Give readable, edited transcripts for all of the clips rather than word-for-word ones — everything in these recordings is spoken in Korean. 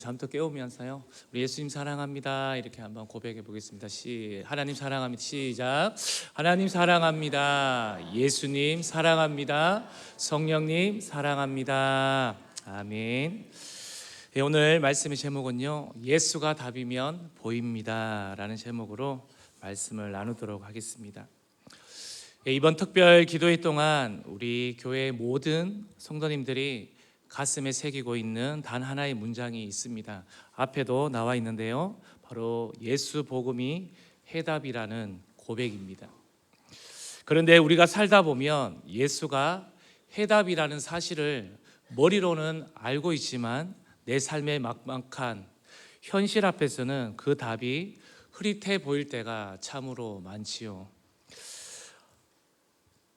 잠부터 깨우면서요, 우리 예수님 사랑합니다 이렇게 한번 고백해 보겠습니다. 하나님 사랑합니다. 시작. 하나님 사랑합니다. 예수님 사랑합니다. 성령님 사랑합니다. 아멘. 네, 오늘 말씀의 제목은요, 예수가 답이면 보입니다 라는 제목으로 말씀을 나누도록 하겠습니다. 이번 특별 기도회 동안 우리 교회 모든 성도님들이 가슴에 새기고 있는 단 하나의 문장이 있습니다. 앞에도 나와 있는데요, 바로 예수 복음이 해답이라는 고백입니다. 그런데 우리가 살다 보면 예수가 해답이라는 사실을 머리로는 알고 있지만 내 삶의 막막한 현실 앞에서는 그 답이 흐릿해 보일 때가 참으로 많지요.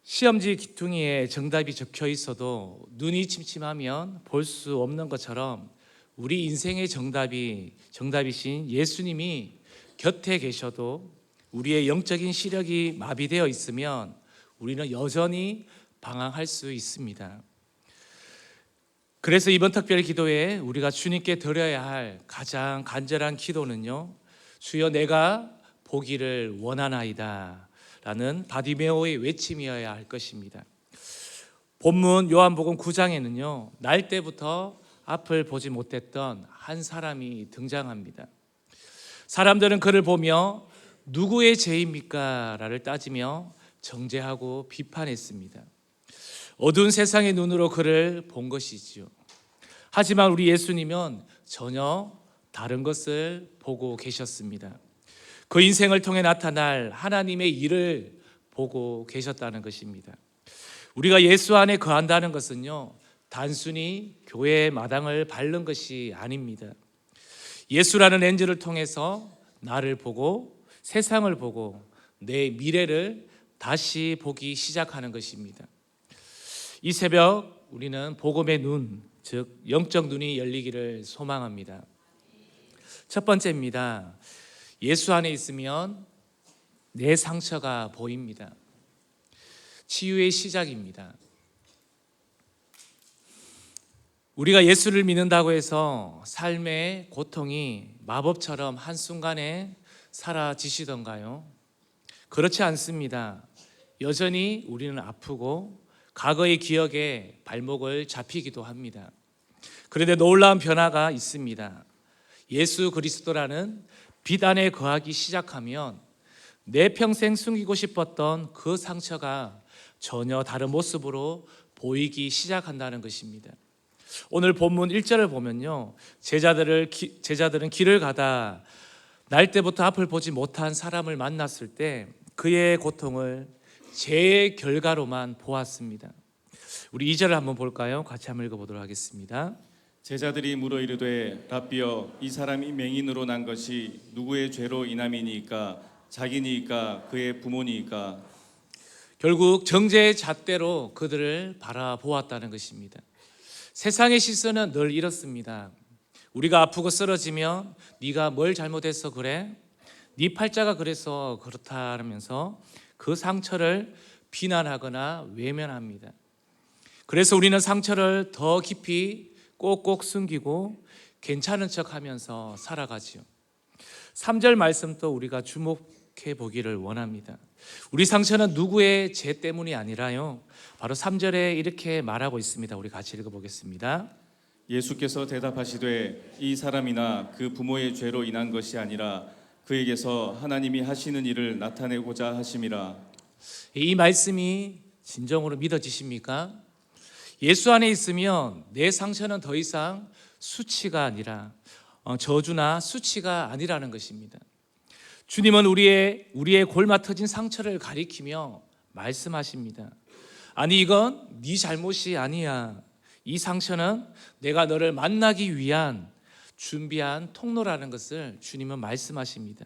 시험지 귀퉁이에 정답이 적혀 있어도 눈이 침침하면 볼 수 없는 것처럼 우리 인생의 정답이신 예수님이 곁에 계셔도 우리의 영적인 시력이 마비되어 있으면 우리는 여전히 방황할 수 있습니다. 그래서 이번 특별 기도에 우리가 주님께 드려야 할 가장 간절한 기도는요, 주여 내가 보기를 원하나이다 라는 바디메오의 외침이어야 할 것입니다. 본문 요한복음 9장에는요, 날 때부터 앞을 보지 못했던 한 사람이 등장합니다. 사람들은 그를 보며 누구의 죄입니까? 라를 따지며 정죄하고 비판했습니다. 어두운 세상의 눈으로 그를 본 것이지요. 하지만 우리 예수님은 전혀 다른 것을 보고 계셨습니다. 그 인생을 통해 나타날 하나님의 일을 보고 계셨다는 것입니다. 우리가 예수 안에 거한다는 것은요, 단순히 교회의 마당을 밟는 것이 아닙니다. 예수라는 렌즈를 통해서 나를 보고 세상을 보고 내 미래를 다시 보기 시작하는 것입니다. 이 새벽 우리는 복음의 눈, 즉 영적 눈이 열리기를 소망합니다. 첫 번째입니다. 예수 안에 있으면 내 상처가 보입니다. 치유의 시작입니다. 우리가 예수를 믿는다고 해서 삶의 고통이 마법처럼 한순간에 사라지시던가요? 그렇지 않습니다. 여전히 우리는 아프고 과거의 기억에 발목을 잡히기도 합니다. 그런데 놀라운 변화가 있습니다. 예수 그리스도라는 빛 안에 거하기 시작하면 내 평생 숨기고 싶었던 그 상처가 전혀 다른 모습으로 보이기 시작한다는 것입니다. 오늘 본문 1절을 보면요, 제자들은 길을 가다 날 때부터 앞을 보지 못한 사람을 만났을 때 그의 고통을 죄의 결과로만 보았습니다. 우리 2절을 한번 볼까요? 같이 한번 읽어보도록 하겠습니다. 제자들이 물어 이르되 랍비여, 이 사람이 맹인으로 난 것이 누구의 죄로 인함이니까? 자기니까 그의 부모니까? 결국 정죄의 잣대로 그들을 바라보았다는 것입니다. 세상의 시선은 늘 이렇습니다. 우리가 아프고 쓰러지면 네가 뭘 잘못해서 그래? 네 팔자가 그래서 그렇다 하면서 그 상처를 비난하거나 외면합니다. 그래서 우리는 상처를 더 깊이 꼭꼭 숨기고 괜찮은 척하면서 살아가지요. 3절 말씀도 우리가 주목해 보기를 원합니다. 우리 상처는 누구의 죄 때문이 아니라요, 바로 3절에 이렇게 말하고 있습니다. 우리 같이 읽어보겠습니다. 예수께서 대답하시되 이 사람이나 그 부모의 죄로 인한 것이 아니라 그에게서 하나님이 하시는 일을 나타내고자 하심이라. 이 말씀이 진정으로 믿어지십니까? 예수 안에 있으면 내 상처는 더 이상 수치가 아니라 저주나 수치가 아니라는 것입니다. 주님은 우리의 골마 터진 상처를 가리키며 말씀하십니다. 아니, 이건 네 잘못이 아니야. 이 상처는 내가 너를 만나기 위한 준비한 통로라는 것을 주님은 말씀하십니다.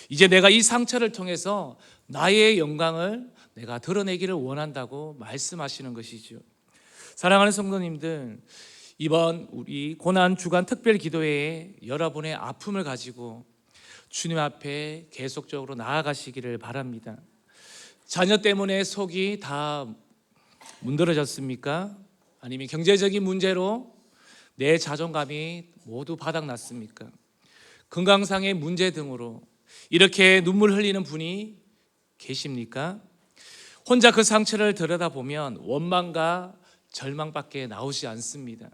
이제 내가 이 상처를 통해서 나의 영광을 내가 드러내기를 원한다고 말씀하시는 것이죠. 사랑하는 성도님들, 이번 우리 고난 주간 특별 기도회에 여러분의 아픔을 가지고 주님 앞에 계속적으로 나아가시기를 바랍니다. 자녀 때문에 속이 다 문드러졌습니까? 아니면 경제적인 문제로 내 자존감이 모두 바닥났습니까? 건강상의 문제 등으로 이렇게 눈물 흘리는 분이 계십니까? 혼자 그 상처를 들여다보면 원망과 절망밖에 나오지 않습니다.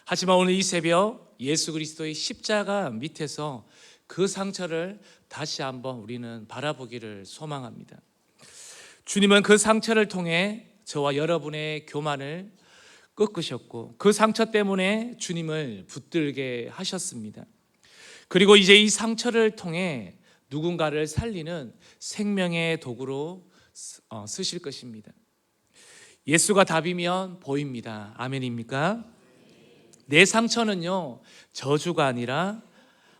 하지만 오늘 이 새벽 예수 그리스도의 십자가 밑에서 그 상처를 다시 한번 우리는 바라보기를 소망합니다. 주님은 그 상처를 통해 저와 여러분의 교만을 꺾으셨고 그 상처 때문에 주님을 붙들게 하셨습니다. 그리고 이제 이 상처를 통해 누군가를 살리는 생명의 도구로 쓰실 것입니다. 예수가 답이면 보입니다. 아멘입니까? 내 상처는요, 저주가 아니라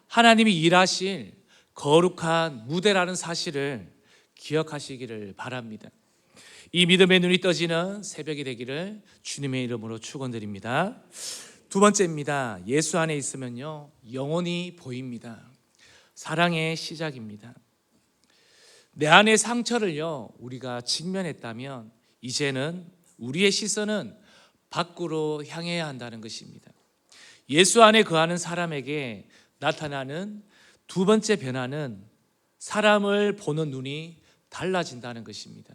하나님이 일하실 거룩한 무대라는 사실을 기억하시기를 바랍니다. 이 믿음의 눈이 떠지는 새벽이 되기를 주님의 이름으로 축원드립니다. 두 번째입니다. 예수 안에 있으면요, 영혼이 보입니다. 사랑의 시작입니다. 내 안의 상처를요, 우리가 직면했다면 이제는 우리의 시선은 밖으로 향해야 한다는 것입니다. 예수 안에 거하는 사람에게 나타나는 두 번째 변화는 사람을 보는 눈이 달라진다는 것입니다.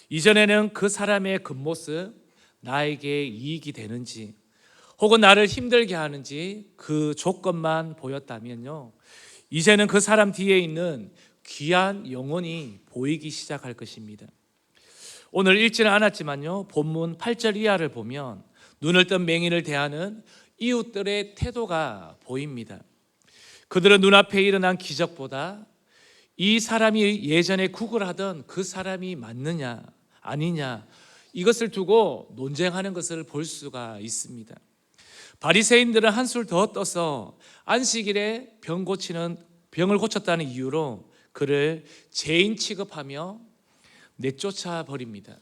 이전에는 그 사람의 겉모습, 나에게 이익이 되는지 혹은 나를 힘들게 하는지 그 조건만 보였다면요, 이제는 그 사람 뒤에 있는 귀한 영혼이 보이기 시작할 것입니다. 오늘 읽지는 않았지만요, 본문 8절 이하를 보면 눈을 뜬 맹인을 대하는 이웃들의 태도가 보입니다. 그들은 눈앞에 일어난 기적보다 이 사람이 예전에 구걸하던 그 사람이 맞느냐 아니냐 이것을 두고 논쟁하는 것을 볼 수가 있습니다. 바리새인들은 한술 더 떠서 안식일에 병을 고쳤다는 이유로 그를 죄인 취급하며 내쫓아 버립니다.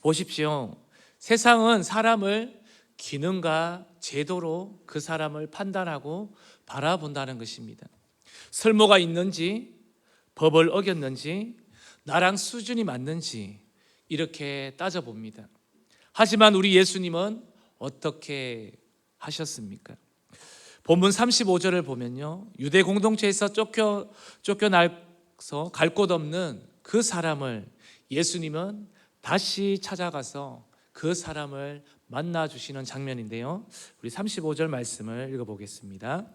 보십시오. 세상은 사람을 기능과 제도로 그 사람을 판단하고 바라본다는 것입니다. 설모가 있는지, 법을 어겼는지, 나랑 수준이 맞는지 이렇게 따져봅니다. 하지만 우리 예수님은 어떻게 하셨습니까? 본문 35절을 보면요, 유대 공동체에서 쫓겨나서 갈 곳 없는 그 사람을 예수님은 다시 찾아가서 그 사람을 만나주시는 장면인데요, 우리 35절 말씀을 읽어보겠습니다.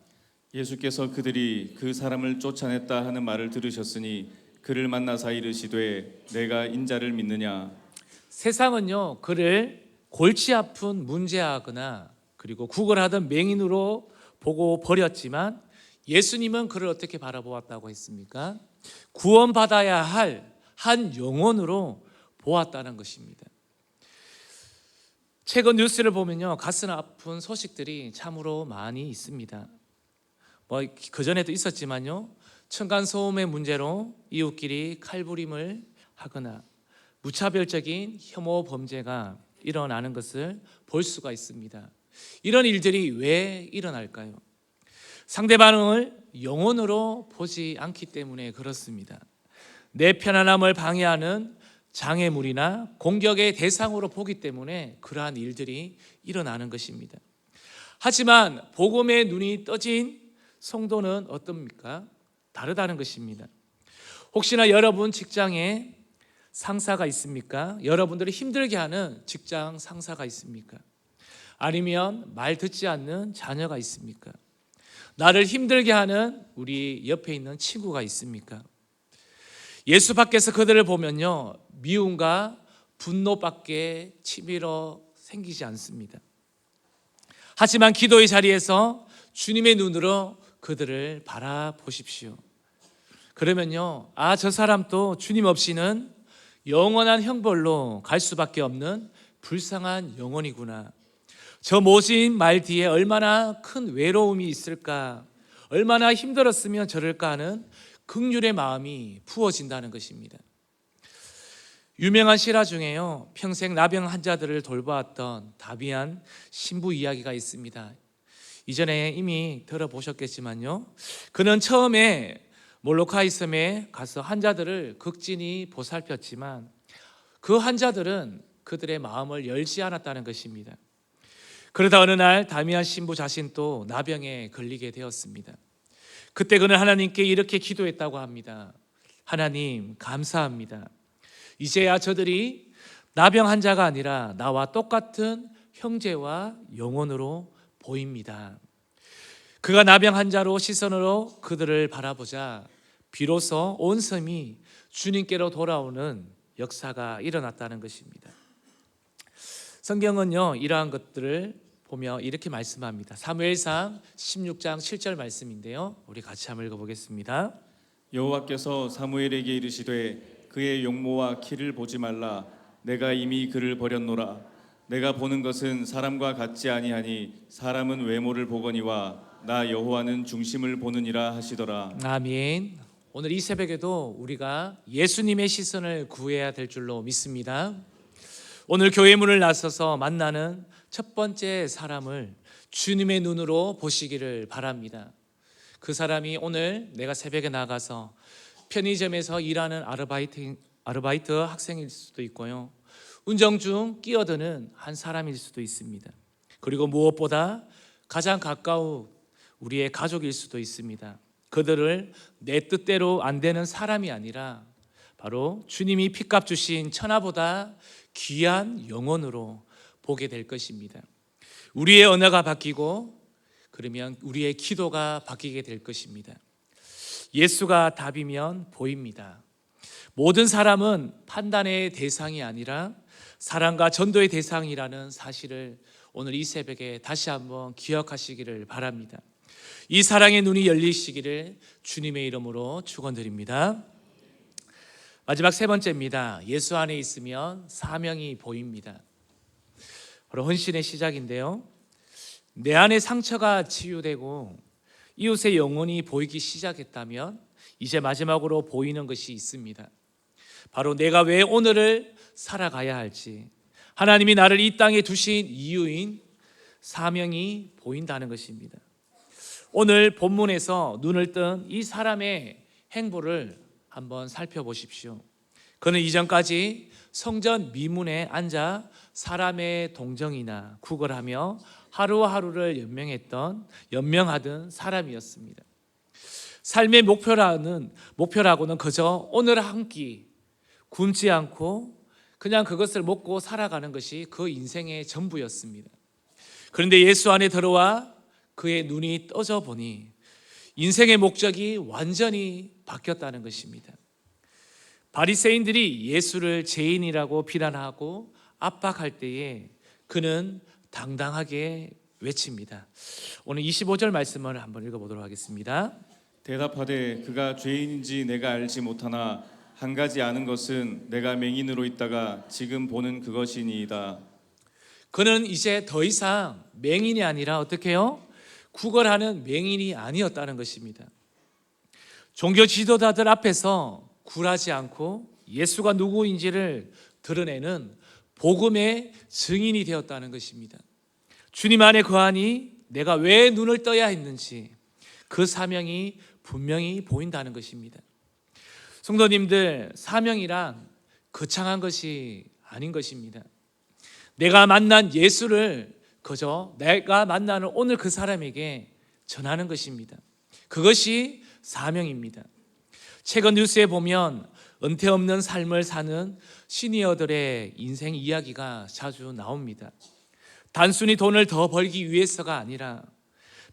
예수께서 그들이 그 사람을 쫓아냈다 하는 말을 들으셨으니 그를 만나사 이르시되 내가 인자를 믿느냐. 세상은요, 그를 골치 아픈 문제하거나 그리고 구걸하던 맹인으로 보고 버렸지만 예수님은 그를 어떻게 바라보았다고 했습니까? 구원받아야 할 한 영혼으로 보았다는 것입니다. 최근 뉴스를 보면요, 가슴 아픈 소식들이 참으로 많이 있습니다. 그전에도 있었지만요, 층간소음의 문제로 이웃끼리 칼부림을 하거나 무차별적인 혐오 범죄가 일어나는 것을 볼 수가 있습니다. 이런 일들이 왜 일어날까요? 상대방을 영혼으로 보지 않기 때문에 그렇습니다. 내 편안함을 방해하는 장애물이나 공격의 대상으로 보기 때문에 그러한 일들이 일어나는 것입니다. 하지만 복음의 눈이 떠진 성도는 어떻습니까? 다르다는 것입니다. 혹시나 여러분 직장에 상사가 있습니까? 여러분들이 힘들게 하는 직장 상사가 있습니까? 아니면 말 듣지 않는 자녀가 있습니까? 나를 힘들게 하는 우리 옆에 있는 친구가 있습니까? 예수 밖에서 그들을 보면요, 미움과 분노밖에 치밀어 생기지 않습니다. 하지만 기도의 자리에서 주님의 눈으로 그들을 바라보십시오. 그러면요, 저 사람도 주님 없이는 영원한 형벌로 갈 수밖에 없는 불쌍한 영혼이구나. 저 모진 말 뒤에 얼마나 큰 외로움이 있을까, 얼마나 힘들었으면 저럴까 하는 긍휼의 마음이 부어진다는 것입니다. 유명한 실화 중에요, 평생 나병 환자들을 돌보았던 다비안 신부 이야기가 있습니다. 이전에 이미 들어보셨겠지만요, 그는 처음에 몰로카이 섬에 가서 환자들을 극진히 보살폈지만 그 환자들은 그들의 마음을 열지 않았다는 것입니다. 그러다 어느 날 다미안 신부 자신도 나병에 걸리게 되었습니다. 그때 그는 하나님께 이렇게 기도했다고 합니다. 하나님, 감사합니다. 이제야 저들이 나병 환자가 아니라 나와 똑같은 형제와 영혼으로 보입니다. 그가 나병 환자로 시선으로 그들을 바라보자 비로소 온 섬이 주님께로 돌아오는 역사가 일어났다는 것입니다. 성경은요, 이러한 것들을 보며 이렇게 말씀합니다. 사무엘상 16장 7절 말씀인데요, 우리 같이 한번 읽어보겠습니다. 여호와께서 사무엘에게 이르시되 그의 용모와 키를 보지 말라. 내가 이미 그를 버렸노라. 내가 보는 것은 사람과 같지 아니하니 사람은 외모를 보거니와 나 여호와는 중심을 보느니라 하시더라. 아멘. 오늘 이 새벽에도 우리가 예수님의 시선을 구해야 될 줄로 믿습니다. 오늘 교회 문을 나서서 만나는 첫 번째 사람을 주님의 눈으로 보시기를 바랍니다. 그 사람이 오늘 내가 새벽에 나가서 편의점에서 일하는 아르바이트 학생일 수도 있고요, 운전 중 끼어드는 한 사람일 수도 있습니다. 그리고 무엇보다 가장 가까운 우리의 가족일 수도 있습니다. 그들을 내 뜻대로 안 되는 사람이 아니라 바로 주님이 핏값 주신 천하보다 귀한 영혼으로 보게 될 것입니다. 우리의 언어가 바뀌고 그러면 우리의 기도가 바뀌게 될 것입니다. 예수가 답이면 보입니다. 모든 사람은 판단의 대상이 아니라 사랑과 전도의 대상이라는 사실을 오늘 이 새벽에 다시 한번 기억하시기를 바랍니다. 이 사랑의 눈이 열리시기를 주님의 이름으로 축원드립니다. 마지막 세 번째입니다. 예수 안에 있으면 사명이 보입니다. 바로 헌신의 시작인데요, 내 안에 상처가 치유되고 이웃의 영혼이 보이기 시작했다면 이제 마지막으로 보이는 것이 있습니다. 바로 내가 왜 오늘을 살아가야 할지, 하나님이 나를 이 땅에 두신 이유인 사명이 보인다는 것입니다. 오늘 본문에서 눈을 뜬 이 사람의 행보를 한번 살펴보십시오. 그는 이전까지 성전 미문에 앉아 사람의 동정이나 구걸하며 하루하루를 연명하던 사람이었습니다. 삶의 목표라고는 그저 오늘 한 끼 굶지 않고 그냥 그것을 먹고 살아가는 것이 그 인생의 전부였습니다. 그런데 예수 안에 들어와 그의 눈이 떠져 보니 인생의 목적이 완전히 바뀌었다는 것입니다. 바리새인들이 예수를 죄인이라고 비난하고 압박할 때에 그는 당당하게 외칩니다. 오늘 25절 말씀을 한번 읽어보도록 하겠습니다. 대답하되 그가 죄인인지 내가 알지 못하나 한 가지 아는 것은 내가 맹인으로 있다가 지금 보는 그것이니이다. 그는 이제 더 이상 맹인이 아니라 어떻게 해요? 구걸하는 맹인이 아니었다는 것입니다. 종교 지도자들 앞에서 굴하지 않고 예수가 누구인지를 드러내는 복음의 증인이 되었다는 것입니다. 주님 안에 거하니 내가 왜 눈을 떠야 했는지 그 사명이 분명히 보인다는 것입니다. 성도님들, 사명이란 거창한 것이 아닌 것입니다. 내가 만난 예수를 그저 내가 만나는 오늘 그 사람에게 전하는 것입니다. 그것이 사명입니다. 최근 뉴스에 보면 은퇴 없는 삶을 사는 시니어들의 인생 이야기가 자주 나옵니다. 단순히 돈을 더 벌기 위해서가 아니라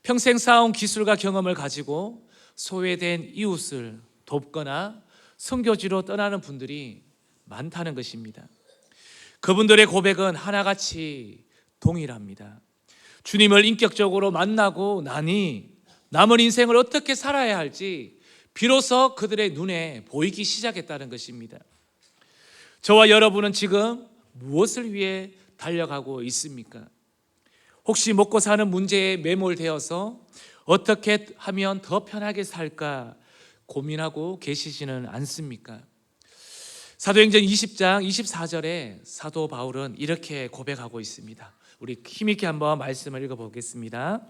평생 쌓아온 기술과 경험을 가지고 소외된 이웃을 돕거나 선교지로 떠나는 분들이 많다는 것입니다. 그분들의 고백은 하나같이 동일합니다. 주님을 인격적으로 만나고 나니 남은 인생을 어떻게 살아야 할지 비로소 그들의 눈에 보이기 시작했다는 것입니다. 저와 여러분은 지금 무엇을 위해 달려가고 있습니까? 혹시 먹고 사는 문제에 매몰되어서 어떻게 하면 더 편하게 살까 고민하고 계시지는 않습니까? 사도행전 20장 24절에 사도 바울은 이렇게 고백하고 있습니다. 우리 힘있게 한번 말씀을 읽어보겠습니다.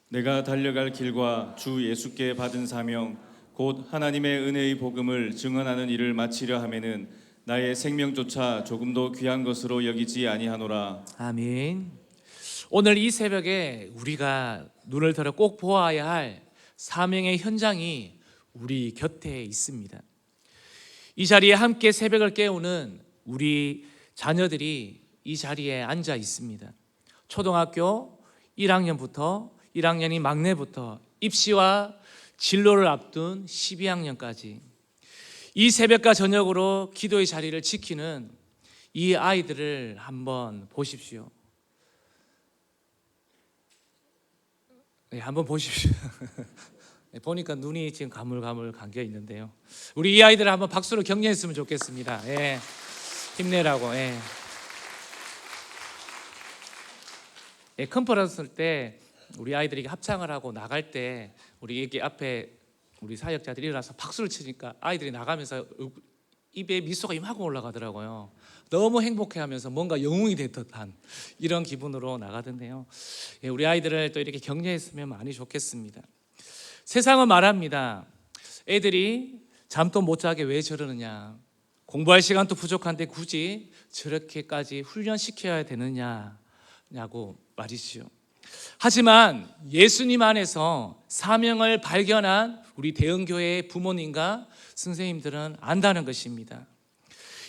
내가 달려갈 길과 주 예수께 받은 사명 곧 하나님의 은혜의 복음을 증언하는 일을 마치려 하면은 나의 생명조차 조금도 귀한 것으로 여기지 아니하노라. 아멘. 오늘 이 새벽에 우리가 눈을 들어 꼭 보아야 할 사명의 현장이 우리 곁에 있습니다. 이 자리에 함께 새벽을 깨우는 우리 자녀들이 이 자리에 앉아 있습니다. 초등학교 1학년이 막내부터 입시와 진로를 앞둔 12학년까지 이 새벽과 저녁으로 기도의 자리를 지키는 이 아이들을 한번 보십시오. 네, 한번 보십시오. 보니까 눈이 지금 가물가물 감겨 있는데요. 우리 이 아이들을 한번 박수로 격려했으면 좋겠습니다. 예, 힘내라고. 예. 예, 컨퍼런스 때 우리 아이들이 합창을 하고 나갈 때 우리 여기 앞에 우리 사역자들이 일어나서 박수를 치니까 아이들이 나가면서 입에 미소가 이만큼 올라가더라고요. 너무 행복해하면서 뭔가 영웅이 된 듯한 이런 기분으로 나가던데요. 예, 우리 아이들을 또 이렇게 격려했으면 많이 좋겠습니다. 세상은 말합니다. 애들이 잠도 못 자게 왜 저러느냐, 공부할 시간도 부족한데 굳이 저렇게까지 훈련시켜야 되느냐고 말이지요. 하지만 예수님 안에서 사명을 발견한 우리 대형교회의 부모님과 선생님들은 안다는 것입니다.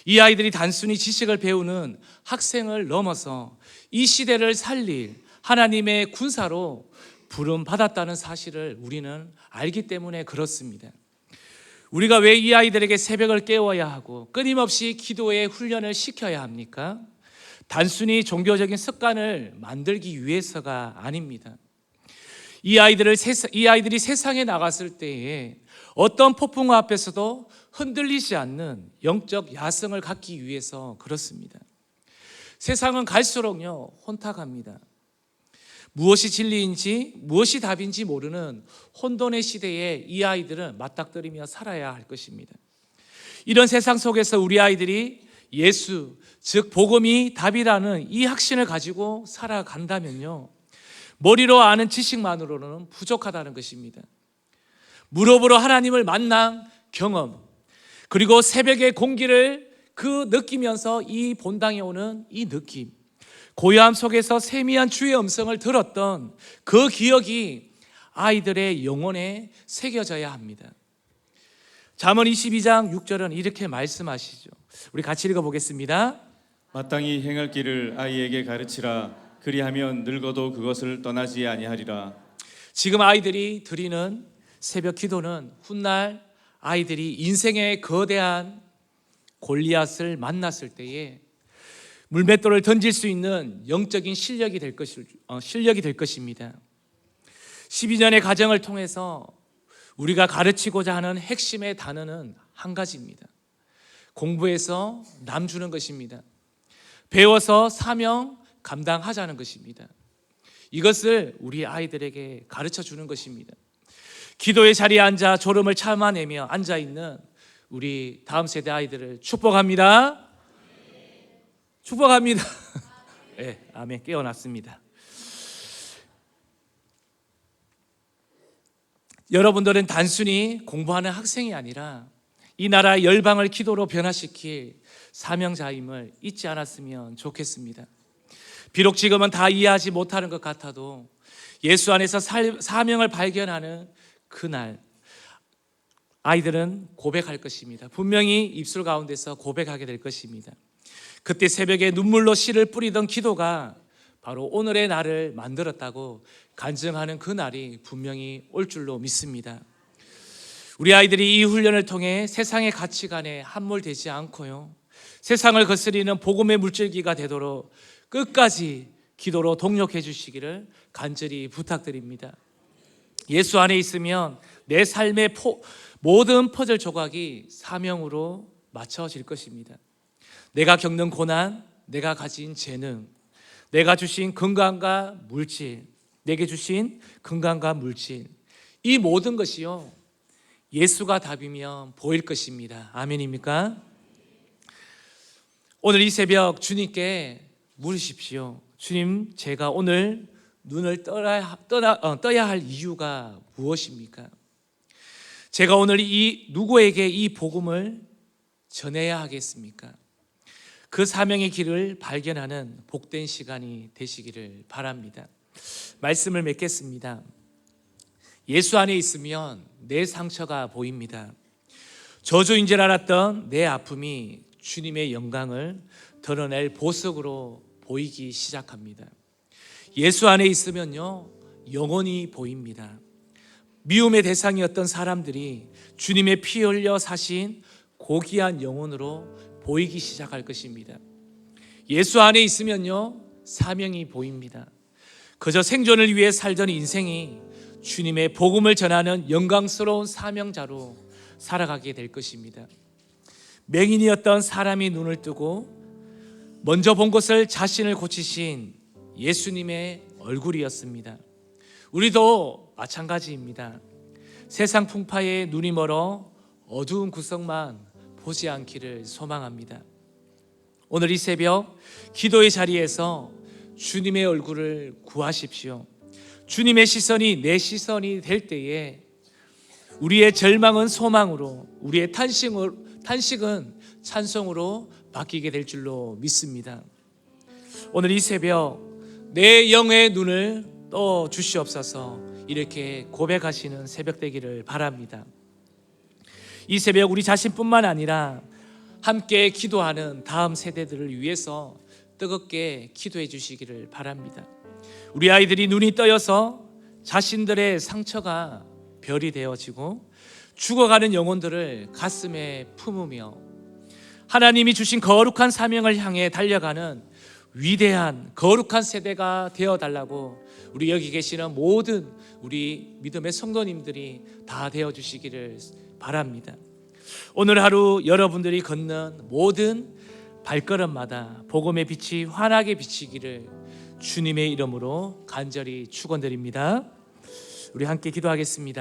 이 아이들이 단순히 지식을 배우는 학생을 넘어서 이 시대를 살릴 하나님의 군사로 부름받았다는 사실을 우리는 알기 때문에 그렇습니다. 우리가 왜 이 아이들에게 새벽을 깨워야 하고 끊임없이 기도의 훈련을 시켜야 합니까? 단순히 종교적인 습관을 만들기 위해서가 아닙니다. 이 아이들이 세상에 나갔을 때에 어떤 폭풍 앞에서도 흔들리지 않는 영적 야성을 갖기 위해서 그렇습니다. 세상은 갈수록요 혼탁합니다. 무엇이 진리인지 무엇이 답인지 모르는 혼돈의 시대에 이 아이들은 맞닥뜨리며 살아야 할 것입니다. 이런 세상 속에서 우리 아이들이 예수, 즉 복음이 답이라는 이 확신을 가지고 살아간다면요, 머리로 아는 지식만으로는 부족하다는 것입니다. 무릎으로 하나님을 만난 경험, 그리고 새벽의 공기를 느끼면서 이 본당에 오는 이 느낌, 고요함 속에서 세미한 주의 음성을 들었던 그 기억이 아이들의 영혼에 새겨져야 합니다. 잠언 22장 6절은 이렇게 말씀하시죠. 우리 같이 읽어보겠습니다. 마땅히 행할 길을 아이에게 가르치라. 그리하면 늙어도 그것을 떠나지 아니하리라. 지금 아이들이 드리는 새벽 기도는 훗날 아이들이 인생의 거대한 골리앗을 만났을 때에 물맷돌을 던질 수 있는 영적인 실력이 될 것입니다. 12년의 과정을 통해서 우리가 가르치고자 하는 핵심의 단어는 한 가지입니다. 공부해서 남 주는 것입니다. 배워서 사명 감당하자는 것입니다. 이것을 우리 아이들에게 가르쳐 주는 것입니다. 기도의 자리에 앉아 졸음을 참아내며 앉아있는 우리 다음 세대 아이들을 축복합니다. 축복합니다. 네, 아멘. 깨어났습니다. 여러분들은 단순히 공부하는 학생이 아니라 이 나라 열방을 기도로 변화시킬 사명자임을 잊지 않았으면 좋겠습니다. 비록 지금은 다 이해하지 못하는 것 같아도 예수 안에서 사명을 발견하는 그날 아이들은 고백할 것입니다. 분명히 입술 가운데서 고백하게 될 것입니다. 그때 새벽에 눈물로 씨를 뿌리던 기도가 바로 오늘의 날을 만들었다고 간증하는 그 날이 분명히 올 줄로 믿습니다. 우리 아이들이 이 훈련을 통해 세상의 가치관에 함몰되지 않고요, 세상을 거스리는 복음의 물줄기가 되도록 끝까지 기도로 동력해 주시기를 간절히 부탁드립니다. 예수 안에 있으면 내 삶의 모든 퍼즐 조각이 사명으로 맞춰질 것입니다. 내가 겪는 고난, 내가 가진 재능, 내가 주신 건강과 물질, 내게 주신 건강과 물질, 이 모든 것이요 예수가 답이면 보일 것입니다. 아멘입니까? 오늘 이 새벽 주님께 물으십시오. 주님, 제가 오늘 눈을 떠야 할 이유가 무엇입니까? 제가 오늘 누구에게 이 복음을 전해야 하겠습니까? 그 사명의 길을 발견하는 복된 시간이 되시기를 바랍니다. 말씀을 맺겠습니다. 예수 안에 있으면 내 상처가 보입니다. 저주인 줄 알았던 내 아픔이 주님의 영광을 드러낼 보석으로 보이기 시작합니다. 예수 안에 있으면요, 영원히 보입니다. 미움의 대상이었던 사람들이 주님의 피 흘려 사신 고귀한 영혼으로 보이기 시작할 것입니다. 예수 안에 있으면요, 사명이 보입니다. 그저 생존을 위해 살던 인생이 주님의 복음을 전하는 영광스러운 사명자로 살아가게 될 것입니다. 맹인이었던 사람이 눈을 뜨고 먼저 본 것을 자신을 고치신 예수님의 얼굴이었습니다. 우리도 마찬가지입니다. 세상 풍파에 눈이 멀어 어두운 구석만 보지 않기를 소망합니다. 오늘 이 새벽 기도의 자리에서 주님의 얼굴을 구하십시오. 주님의 시선이 내 시선이 될 때에 우리의 절망은 소망으로, 우리의 탄식은 찬송으로 바뀌게 될 줄로 믿습니다. 오늘 이 새벽 내 영의 눈을 떠 주시옵소서, 이렇게 고백하시는 새벽 되기를 바랍니다. 이 새벽 우리 자신뿐만 아니라 함께 기도하는 다음 세대들을 위해서 뜨겁게 기도해 주시기를 바랍니다. 우리 아이들이 눈이 떠여서 자신들의 상처가 별이 되어지고 죽어가는 영혼들을 가슴에 품으며 하나님이 주신 거룩한 사명을 향해 달려가는 위대한 거룩한 세대가 되어달라고 우리 여기 계시는 모든 우리 믿음의 성도님들이 다 되어주시기를 바랍니다. 오늘 하루 여러분들이 걷는 모든 발걸음마다 복음의 빛이 환하게 비치기를 주님의 이름으로 간절히 축원드립니다. 우리 함께 기도하겠습니다.